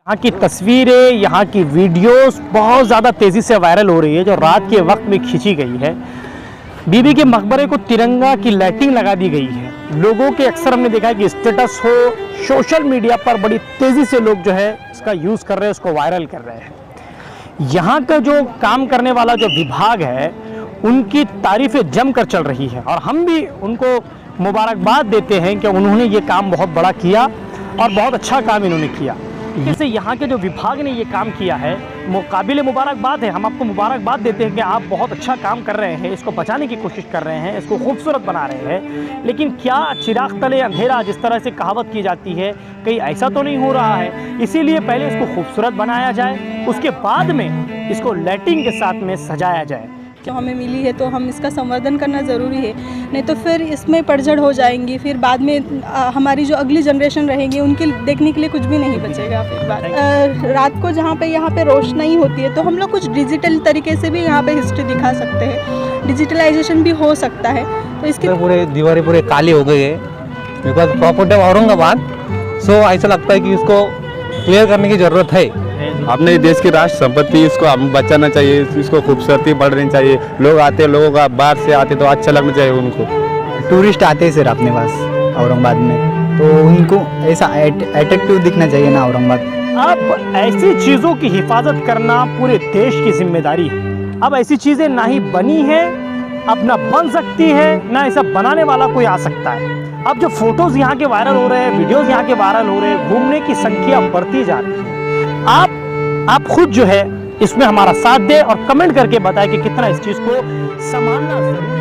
यहाँ की तस्वीरें, यहाँ की वीडियोस बहुत ज़्यादा तेज़ी से वायरल हो रही है, जो रात के वक्त में खींची गई है। बीबी के मकबरे को तिरंगा की लाइटिंग लगा दी गई है। लोगों के अक्सर हमने देखा है कि स्टेटस हो, सोशल मीडिया पर बड़ी तेज़ी से लोग जो है इसका यूज़ कर रहे हैं, उसको वायरल कर रहे हैं। यहाँ का जो काम करने वाला जो विभाग है, उनकी तारीफ़ें जमकर चल रही है और हम भी उनको मुबारकबाद देते हैं कि उन्होंने ये काम बहुत बड़ा किया और बहुत अच्छा काम इन्होंने किया। जैसे यहाँ के जो विभाग ने ये काम किया है, वो काबिल मुबारकबाद है। हम आपको मुबारकबाद देते हैं कि आप बहुत अच्छा काम कर रहे हैं, इसको बचाने की कोशिश कर रहे हैं, इसको खूबसूरत बना रहे हैं। लेकिन क्या चिराग तले अंधेरा जिस तरह से कहावत की जाती है, कहीं ऐसा तो नहीं हो रहा है? इसीलिए पहले इसको खूबसूरत बनाया जाए, उसके बाद में इसको लाइटिंग के साथ में सजाया जाए। जो हमें मिली है तो हम इसका संवर्धन करना ज़रूरी है, नहीं तो फिर इसमें पड़झड़ हो जाएंगी। फिर बाद में हमारी जो अगली जनरेशन रहेगी उनके देखने के लिए कुछ भी नहीं बचेगा। फिर बाद रात को जहाँ पे यहाँ पे रोशनाई होती है तो हम लोग कुछ डिजिटल तरीके से भी यहाँ पे हिस्ट्री दिखा सकते हैं, डिजिटलाइजेशन भी हो सकता है। तो इसके पूरे दीवारें पूरे काली हो गई है बिकॉज प्रॉपर्टी औरंगाबाद। सो ऐसा लगता है कि इसको क्लियर करने की ज़रूरत है। अपने देश की राष्ट्र संपत्ति, इसको हम बचाना चाहिए, इसको खूबसूरती बढ़नी चाहिए। लोग आते, लोगों का बाहर से आते तो अच्छा लगना चाहिए उनको। टूरिस्ट आते हैं सर अपने पास औरंगाबाद में, तो उनको ऐसा अट्रैक्टिव दिखना चाहिए ना औरंगाबाद। अब ऐसी चीज़ों की हिफाजत करना पूरे देश की जिम्मेदारी है। अब ऐसी चीज़ें ना ही बनी हैं, अब ना बन सकती है, ना ऐसा बनाने वाला कोई आ सकता है। अब जो फोटोज़ यहाँ के वायरल हो रहे हैं, वीडियोज़ यहाँ के वायरल हो रहे हैं, घूमने की संख्या बढ़ती जा रही है। आप खुद जो है इसमें हमारा साथ दें और कमेंट करके बताएं कि कितना इस चीज़ को संभालना जरूरी है।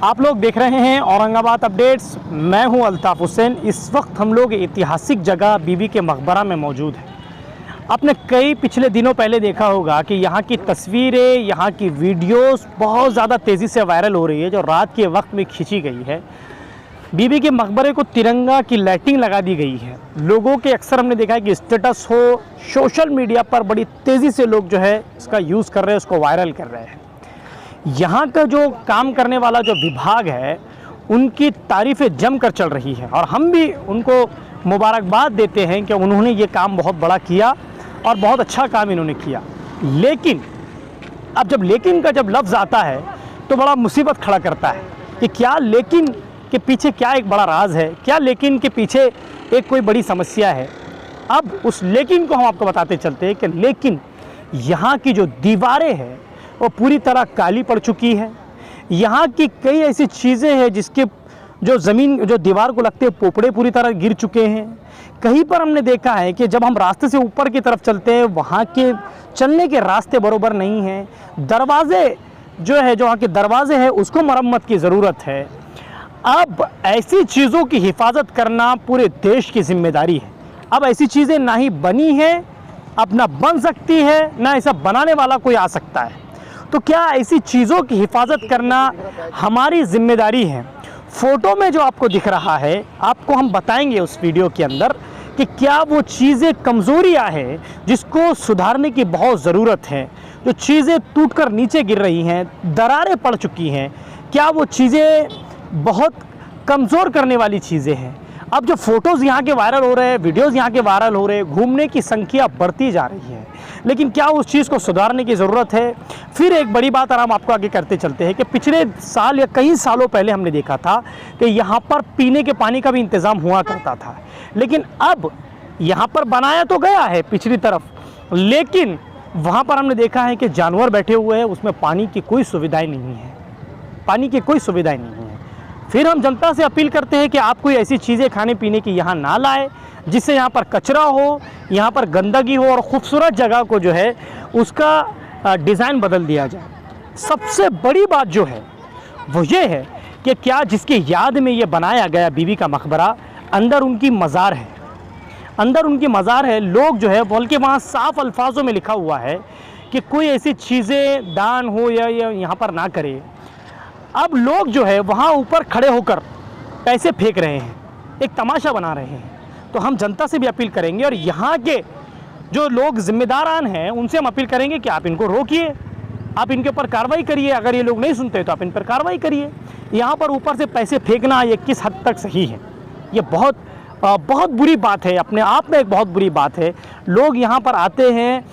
आप लोग देख रहे हैं औरंगाबाद अपडेट्स। मैं हूं अल्ताफ़ हुसैन। इस वक्त हम लोग ऐतिहासिक जगह बीबी के मकबरा में मौजूद हैं। आपने कई पिछले दिनों पहले देखा होगा कि यहाँ की तस्वीरें, यहाँ की वीडियोस बहुत ज़्यादा तेज़ी से वायरल हो रही है, जो रात के वक्त में खींची गई है। बीबी के मकबरे को तिरंगा की लाइटिंग लगा दी गई है। लोगों के अक्सर हमने देखा है कि स्टेटस हो, सोशल मीडिया पर बड़ी तेज़ी से लोग जो है इसका यूज़ कर रहे हैं, उसको वायरल कर रहे हैं। यहाँ का जो काम करने वाला जो विभाग है, उनकी तारीफ़ें जमकर चल रही है और हम भी उनको मुबारकबाद देते हैं कि उन्होंने ये काम बहुत बड़ा किया और बहुत अच्छा काम इन्होंने किया। लेकिन अब जब लेकिन का जब लफ्ज़ आता है तो बड़ा मुसीबत खड़ा करता है कि क्या लेकिन के पीछे क्या एक बड़ा राज है, क्या लेकिन के पीछे एक कोई बड़ी समस्या है। अब उस लेकिन को हम आपको बताते चलते हैं कि लेकिन यहाँ की जो दीवारें हैं वो पूरी तरह काली पड़ चुकी है। यहाँ की कई ऐसी चीज़ें हैं जिसके जो ज़मीन जो दीवार को लगते पोपड़े पूरी तरह गिर चुके हैं। कहीं पर हमने देखा है कि जब हम रास्ते से ऊपर की तरफ चलते हैं, वहाँ के चलने के रास्ते बरोबर नहीं हैं। दरवाजे जो है, जो वहाँ के दरवाजे हैं, उसको मरम्मत की ज़रूरत है। अब ऐसी चीज़ों की हिफाजत करना पूरे देश की जिम्मेदारी है। अब ऐसी चीज़ें ना ही बनी हैं, अब ना बन सकती है, ना ऐसा बनाने वाला कोई आ सकता है। तो क्या ऐसी चीज़ों की हिफाजत करना हमारी जिम्मेदारी है? फ़ोटो में जो आपको दिख रहा है, आपको हम बताएंगे उस वीडियो के अंदर कि क्या वो चीज़ें कमज़ोरियाँ हैं जिसको सुधारने की बहुत ज़रूरत है। जो चीज़ें टूटकर नीचे गिर रही हैं, दरारें पड़ चुकी हैं, क्या वो चीज़ें बहुत कमज़ोर करने वाली चीज़ें हैं? अब जो फ़ोटोज़ यहाँ के वायरल हो रहे हैं, वीडियोज़ यहाँ के वायरल हो रहे हैं, घूमने की संख्या बढ़ती जा रही है, लेकिन क्या उस चीज़ को सुधारने की ज़रूरत है? फिर एक बड़ी बात और हम आपको आगे करते चलते हैं कि पिछले साल या कई सालों पहले हमने देखा था कि यहाँ पर पीने के पानी का भी इंतज़ाम हुआ करता था, लेकिन अब यहाँ पर बनाया तो गया है पिछली तरफ, लेकिन वहाँ पर हमने देखा है कि जानवर बैठे हुए हैं, उसमें पानी की कोई सुविधाएँ नहीं है, पानी की कोई सुविधाएँ नहीं है। फिर हम जनता से अपील करते हैं कि आप कोई ऐसी चीज़ें खाने पीने की यहाँ ना लाए जिससे यहाँ पर कचरा हो, यहाँ पर गंदगी हो और ख़ूबसूरत जगह को जो है उसका डिज़ाइन बदल दिया जाए। सबसे बड़ी बात जो है वो ये है कि क्या जिसकी याद में ये बनाया गया बीबी का मकबरा, अंदर उनकी मज़ार है, अंदर उनकी मज़ार है। लोग जो है बल्कि वहाँ साफ़ अल्फाजों में लिखा हुआ है कि कोई ऐसी चीज़ें दान हो या यहाँ पर ना करे। अब लोग जो है वहाँ ऊपर खड़े होकर पैसे फेंक रहे हैं, एक तमाशा बना रहे हैं। तो हम जनता से भी अपील करेंगे और यहाँ के जो लोग जिम्मेदारान हैं उनसे हम अपील करेंगे कि आप इनको रोकिए, आप इनके ऊपर कार्रवाई करिए। अगर ये लोग नहीं सुनते तो आप इन पर कार्रवाई करिए। यहाँ पर ऊपर से पैसे फेंकना ये किस हद तक सही है? ये बहुत बुरी बात है, अपने आप में एक बहुत बुरी बात है। लोग यहाँ पर आते हैं,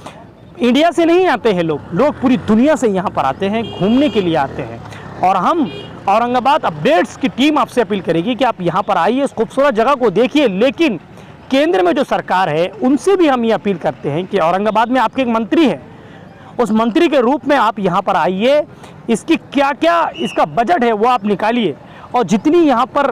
इंडिया से नहीं आते हैं लोग पूरी दुनिया से यहाँ पर आते हैं, घूमने के लिए आते हैं। और हम औरंगाबाद अपडेट्स की टीम आपसे अपील करेगी कि आप यहाँ पर आइए, इस खूबसूरत जगह को देखिए। लेकिन केंद्र में जो सरकार है उनसे भी हम ये अपील करते हैं कि औरंगाबाद में आपके एक मंत्री है, उस मंत्री के रूप में आप यहाँ पर आइए, इसकी क्या क्या इसका बजट है वो आप निकालिए और जितनी यहाँ पर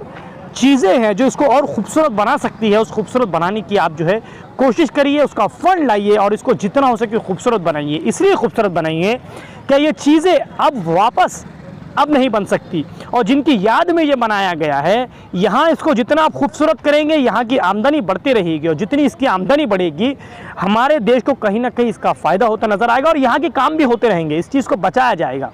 चीज़ें हैं जो इसको और ख़ूबसूरत बना सकती है, उस खूबसूरत बनाने की आप जो है कोशिश करिए, उसका फ़ंड लाइए और इसको जितना हो सके खूबसूरत बनाइए। इसलिए खूबसूरत बनाइए कि ये चीज़ें अब वापस अब नहीं बन सकती और जिनकी याद में ये बनाया गया है, यहाँ इसको जितना आप खूबसूरत करेंगे, यहाँ की आमदनी बढ़ती रहेगी और जितनी इसकी आमदनी बढ़ेगी, हमारे देश को कहीं ना कहीं इसका फ़ायदा होता नज़र आएगा और यहाँ के काम भी होते रहेंगे, इस चीज़ को बचाया जाएगा।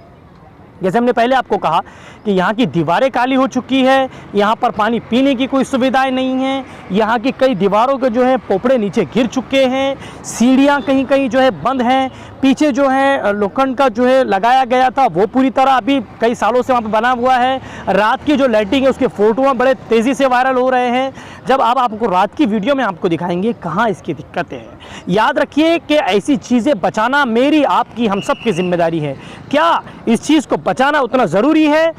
जैसे हमने पहले आपको कहा कि यहाँ की दीवारें काली हो चुकी है, यहाँ पर पानी पीने की कोई सुविधाएं नहीं हैं, यहाँ की कई दीवारों के जो है पोपड़े नीचे गिर चुके हैं, सीढ़ियाँ कहीं कहीं जो है बंद हैं, पीछे जो है लोखंड का जो है लगाया गया था वो पूरी तरह अभी कई सालों से वहाँ पर बना हुआ है। रात की जो लाइटिंग है उसके फ़ोटो बड़े तेज़ी से वायरल हो रहे हैं। जब आप आपको रात की वीडियो में आपको दिखाएंगे कहाँ इसकी दिक्कतें हैं। याद रखिए कि ऐसी चीज़ें बचाना मेरी, आपकी, हम सब की जिम्मेदारी है। क्या इस चीज़ को बचाना उतना ज़रूरी है?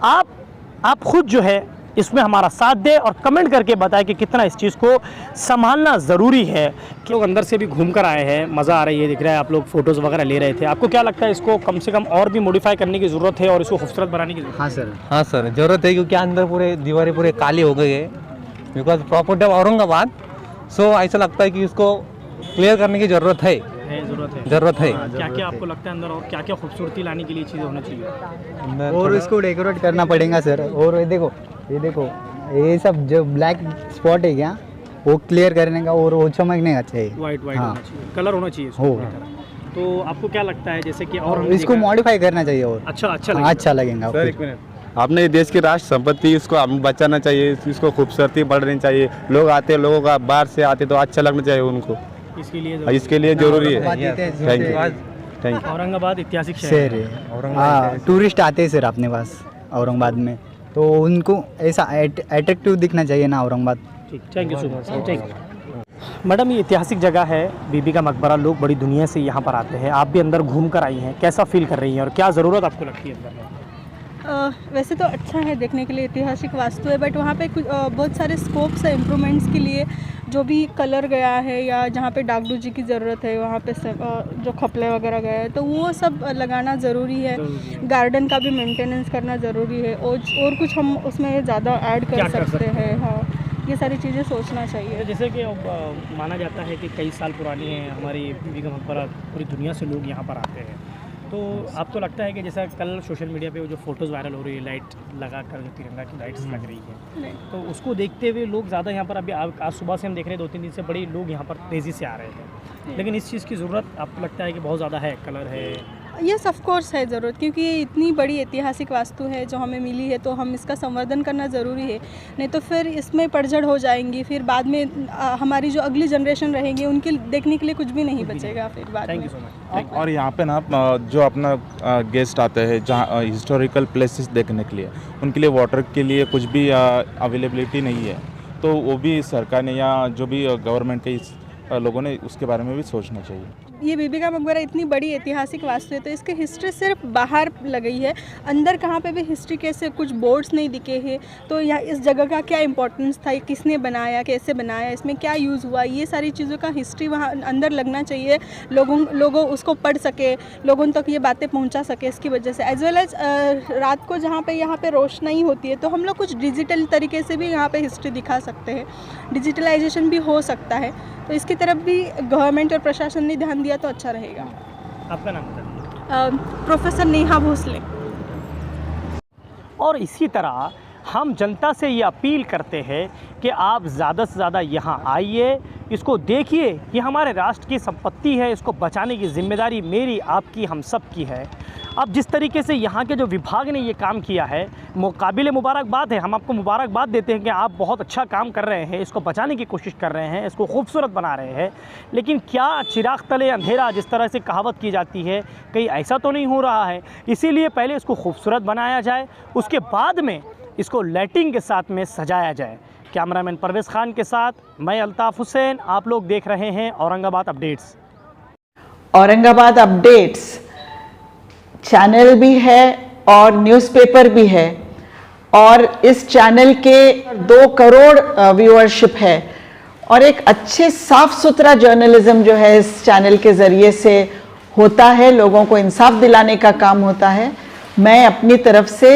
आप खुद जो है इसमें हमारा साथ दे और कमेंट करके बताएं कि कितना इस चीज़ को संभालना ज़रूरी है। कि लोग अंदर से भी घूम कर आए हैं, मज़ा आ रही है, दिख रहा है, आप लोग फ़ोटोज़ वगैरह ले रहे थे। आपको क्या लगता है इसको कम से कम और भी मॉडिफाई करने की ज़रूरत है और इसको खूबसूरत बनाने की ज़रूरत है? हाँ सर ज़रूरत है, क्योंकि अंदर पूरे दीवारें पूरे काली हो गई है बिकॉज प्रॉपर्टी ऑफ औरंगाबाद। सो ऐसा लगता है कि इसको क्लियर करने की ज़रूरत है। ज़रूरत है। क्या क्या आपको लगता है अंदर और क्या क्या खूबसूरती लाने के लिए चीज़ें होनी चाहिए? और इसको डेकोरेट करना पड़ेगा सर। और ये देखो ये सब जो ब्लैक स्पॉट है क्या, वो क्लियर करने का और वो चमकने का चाहिए। वाइट हाँ। होना चाहिए, कलर होना चाहिए इसको हो। पूरी तरह। तो आपको क्या लगता है जैसे कि और हमने इसको देखा- मॉडिफाई करना चाहिए और अच्छा अच्छा लगेगा। सर एक मिनट, आपने ये देश की राष्ट्र संपत्ति इसको हमें बचाना चाहिए, इसको खूबसूरती बढ़नी चाहिए। लोग आते, लोगों का बाहर से आते तो अच्छा लगना चाहिए उनको, इसके लिए इसके लिए जरूरी है। Aurangabad thank you. औरंगाबाद ऐतिहासिक शहर शहर है। है। हाँ, टूरिस्ट आते हैं सर अपने पास औरंगाबाद में, तो उनको ऐसा अट्रैक्टिव दिखना चाहिए ना औरंगाबाद। ठीक, thank you so much. Thank you madam. ये ऐतिहासिक जगह है बीबी का मकबरा, लोग बड़ी दुनिया से यहाँ पर आते हैं, आप भी अंदर घूम कर आई हैं, कैसा फील कर रही हैं और क्या ज़रूरत आपको लगती है अंदर? वैसे तो अच्छा है देखने के लिए, ऐतिहासिक वास्तु है, बट वहाँ पे कुछ बहुत सारे स्कोप्स है इम्प्रूवमेंट्स के लिए। जो भी कलर गया है या जहाँ पे डागडूजी की ज़रूरत है वहाँ पे जो खपले वगैरह गए हैं तो वो सब लगाना ज़रूरी है। गार्डन का भी मेंटेनेंस करना ज़रूरी है और कुछ हम उसमें ज़्यादा ऐड कर सकते हैं। हाँ, ये सारी चीज़ें सोचना चाहिए। जैसे कि माना जाता है कि कई साल पुरानी है हमारी बीबी का मकबरा, पूरी दुनिया से लोग यहाँ पर आते हैं, तो आपको लगता है कि जैसा कल सोशल मीडिया पे वो जो फ़ोटोज़ वायरल हो रही है लाइट लगा कर, जो तिरंगा की लाइट्स लग रही है, तो उसको देखते हुए लोग ज़्यादा यहाँ पर अभी आज सुबह से हम देख रहे हैं 2-3 दिन से बड़े लोग यहाँ पर तेज़ी से आ रहे हैं, लेकिन इस चीज़ की ज़रूरत आपको लगता है कि बहुत ज़्यादा है? कलर है, यस ऑफ कोर्स है ज़रूरत, क्योंकि ये इतनी बड़ी ऐतिहासिक वास्तु है जो हमें मिली है, तो हम इसका संवर्धन करना ज़रूरी है, नहीं तो फिर इसमें पड़झड़ हो जाएंगी, फिर बाद में हमारी जो अगली जनरेशन रहेगी उनके देखने के लिए कुछ भी नहीं बचेगा फिर बाद थैंक में। You so much. और यहाँ पे ना जो अपना गेस्ट आते हैं जहाँ हिस्टोरिकल प्लेसेस देखने के लिए, उनके लिए वाटर के लिए कुछ भी अवेलेबिलिटी नहीं है, तो वो भी सरकार ने या जो भी गवर्नमेंट के लोगों ने उसके बारे में भी सोचना चाहिए। ये बीबी का मकबरा इतनी बड़ी ऐतिहासिक वास्तु है, तो इसकी हिस्ट्री सिर्फ बाहर लगी है, अंदर कहाँ पे भी हिस्ट्री कैसे कुछ बोर्ड्स नहीं दिखे हैं, तो यहाँ इस जगह का क्या इंपॉर्टेंस था, किसने बनाया, कैसे बनाया, इसमें क्या यूज़ हुआ, ये सारी चीज़ों का हिस्ट्री वहाँ अंदर लगना चाहिए, लोगों उसको पढ़ सके, लोगों तक ये बातें पहुँचा सके। इसकी वजह से एज वेल एज रात को जहाँ पे यहाँ पे रोशनाई होती है, तो हम लोग कुछ डिजिटल तरीके से भी यहाँ पे हिस्ट्री दिखा सकते हैं, डिजिटलाइजेशन भी हो सकता है, तो इसकी तरफ भी गवर्नमेंट और प्रशासन ने ध्यान दिया तो अच्छा रहेगा। आपका नाम बताइए। प्रोफेसर नेहा भोसले। और इसी तरह हम जनता से ये अपील करते हैं कि आप ज़्यादा से ज़्यादा यहाँ आइए, इसको देखिए, ये हमारे राष्ट्र की संपत्ति है, इसको बचाने की जिम्मेदारी मेरी, आपकी, हम सब की है। अब जिस तरीके से यहाँ के जो विभाग ने ये काम किया है, काबिल मुबारकबाद है, हम आपको मुबारकबाद देते हैं कि आप बहुत अच्छा काम कर रहे हैं, इसको बचाने की कोशिश कर रहे हैं, इसको खूबसूरत बना रहे हैं, लेकिन क्या चिराग तले अंधेरा जिस तरह से कहावत की जाती है, कहीं ऐसा तो नहीं हो रहा है? इसीलिए पहले इसको खूबसूरत बनाया जाए, उसके बाद में इसको लाइटिंग के साथ में सजाया जाए। कैमरामैन परवेज़ खान के साथ मैं अल्ताफ़ हुसैन, आप लोग देख रहे हैं Aurangabad updates. Aurangabad updates channel भी है और न्यूज़पेपर भी है, और इस चैनल के 2 करोड़ व्यूअरशिप है, और एक अच्छे साफ सुथरा जर्नलिज्म जो है इस चैनल के ज़रिए से होता है, लोगों को इंसाफ दिलाने का काम होता है। मैं अपनी तरफ से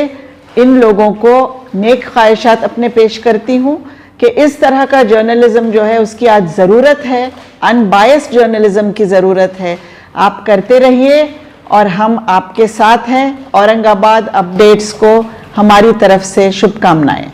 इन लोगों को नेक ख्वाहिशात अपने पेश करती हूँ कि इस तरह का जर्नलिज्म जो है उसकी आज ज़रूरत है, अनबायस्ड जर्नलिज्म की ज़रूरत है। आप करते रहिए और हम आपके साथ हैं। औरंगाबाद अपडेट्स को हमारी तरफ से शुभकामनाएं।